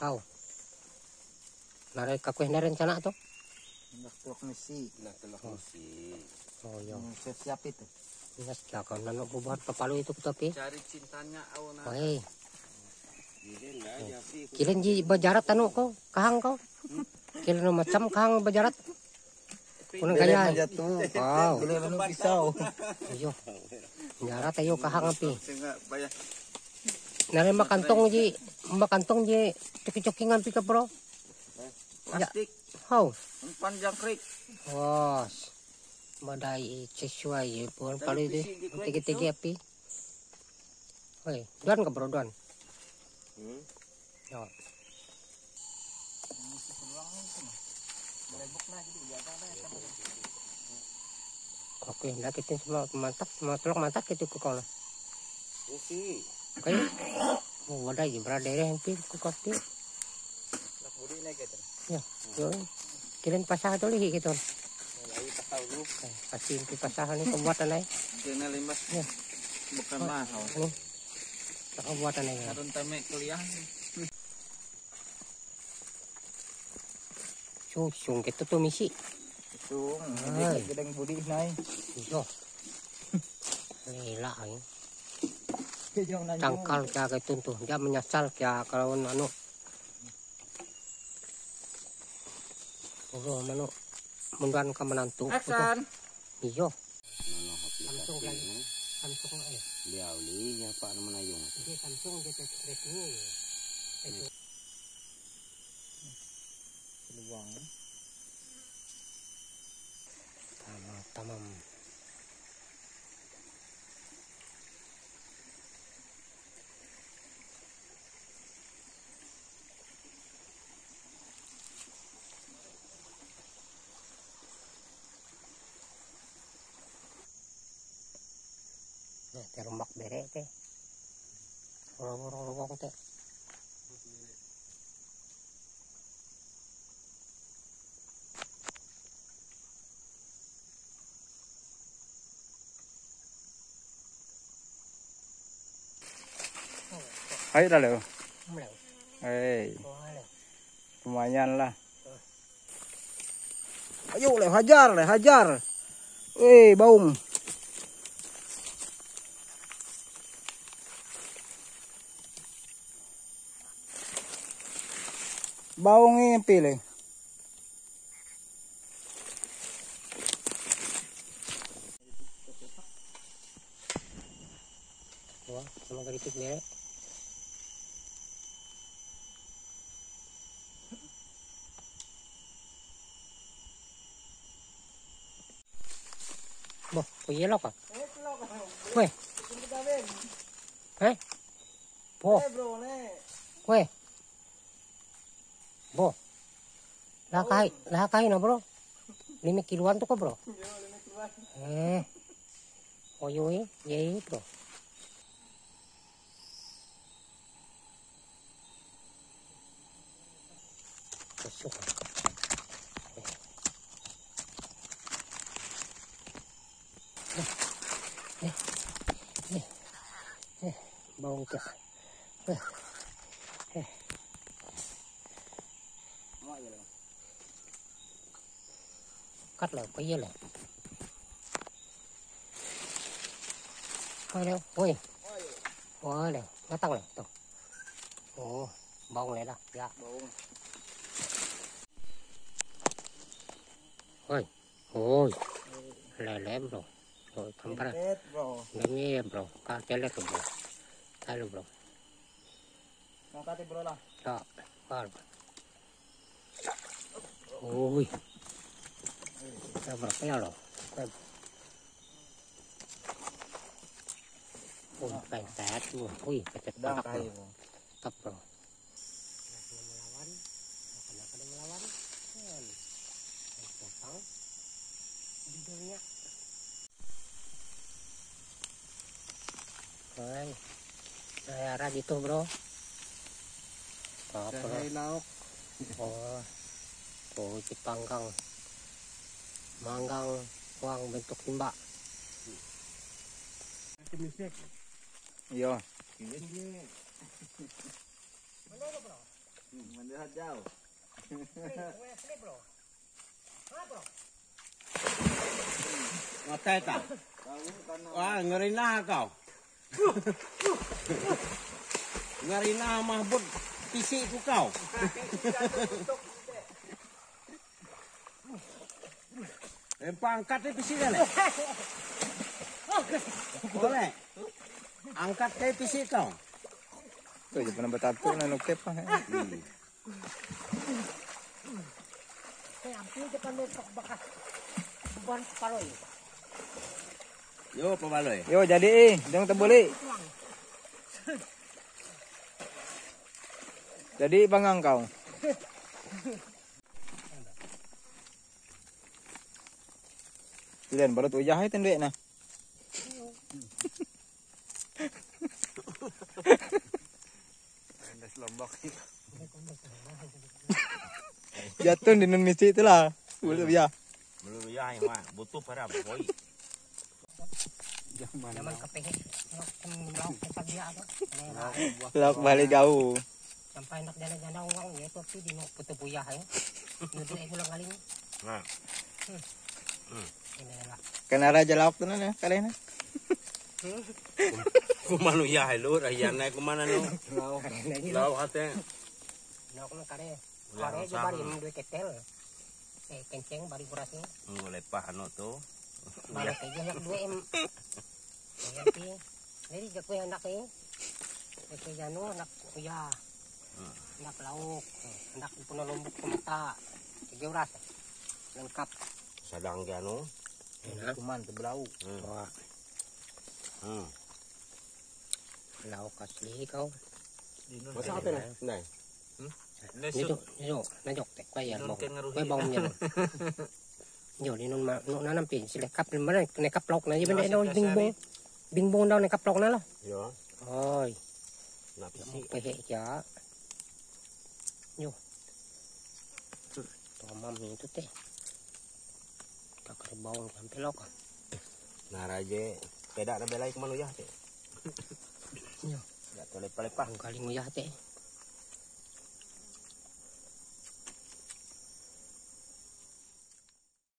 Kau. Narai kakuh na rin sana to. Naktuak misi. Oh yo. Siap-siap itu. Ingat kya kau nanok buat papalu itu tapi. Cari cintanya awana. Woi. Kilen ji bajarat anu kau, kahang kau. Kilen macam kahang bajarat. Kunang kaya. Jatuh. Wow. Gila anu pisau. Ayo. Jarat ayo kahang api. Enggak bayar. Narai makantong ji coki-cokingan pika bro. Plastik. How? Panjang krik. Oh. Madai sesuai pun palu itu. Tigi-tigi api. Woi, doan ke bro doan. Yo. Oke, nah kita semua mantap gitu ke kau. Oke. Oh, ada je berada hampir ke kopi. Ya, yo. Kilen pasah tu lagi gitu. Pasti itu pasah ni pembuatan ni. Kena limbas. Ya. Bukan mahal. Ni. Pembuatan ni. Harun tamek kuliah. Susung kita tu misi. Sung, gedeng budi nai. Yo. Lila ni. Cangkal kya ke tuntuh. Dia menyasal kya kalau anu. Oh, mano. Munduan ka menantu. Action. Iyo. Samsung lagi. Samsung eh. Liau li ya Pak Menayung. Dia Samsung dia trek ni. Itu. Peluang. Tamam. Nah, terombak bere teh. Lorong teh. Ayo dah leo. Mulai. Oh, Lumayan lah. Ayo le hajar. Baung. Baung ini pilih. wah, sama kritik bere. Boh, kuyelo ka? Weh. Boh. Weh. Boh. Lakai na bro. 5 kiloan tuh kok bro. Oyo ye bro. Tusuk. Bau ka. Cắt lại cái này. Thôi đâu, ôi. Ôi này, nó tăng này, tổng. Ồ, bông này đó, dạ. Ôi, lem bro. Rồi, không phải. Ini bro, kakek lihat bro. Halo bro. Angkat bro lah. Ya, par. Ôi. Sao bro cái nào rồi? Ôi, phải tát luôn. Ôi, phải chặt tát bro. Tap bro. Melawan. Judulnya. Rồi. Daerah gitu bro. Apa lauk? Oh, dipanggang. Manggang uang bentuk timba. Iya. Mendehat jauh. Ngatai tak? Wah, ngeri nah kau. Ngeri nah mahbud pisik ku kau. Angkat dia pisik kan? Boleh. Angkat dia pisik kau. Tuh, jangan bertato na nukep pa. Hampir depan besok bakas bukan paloy. Yo, pabaloy. Yo, jadi jangan terbalik. Jadi bangang kau. Pilihan baru tu ujah itu duit nah. Jatuh di Indonesia itulah. Boleh ya. Belum ya, yang butuh para boy. Zaman kepengen lauk tempat dia apa? Lauk balik kau. Sampai nak jana-jana uang ya tapi di mau putu buyah ya. Nanti aku ulang kali. Nah. Ini lah. Kena raja lauk tu na kalian. Kumano ya lu, ayan na kumana no. Law ate. Nak nak kare. Kare je bari mung ketel. Kenceng bari kurasnya. Ngoleh pahano to. Balik aja nak dua em. Nanti jadi jago anak ni. Jago jano anak kuya. Anak lauk, anak puno lombok kumata. Tiga uras. Lengkap. Sadang jano. Cuman terbelau. Wah. Lauk asli kau. Masa apa nih? Nah. Najok tek kaya bong. Kaya bong niya. Yo di nun nampin sila kap mana nekap lauk na iban daw bingbong. Bingbong daw nekap lauk na lo. Yo. Oi. Napisi. Pehe ya. Yo. Tomam itu teh. Kakak bawang sampai lauk. Naraje peda na belai kumano ya teh. Yo. Ya to lepa-lepa Kali nguyah teh.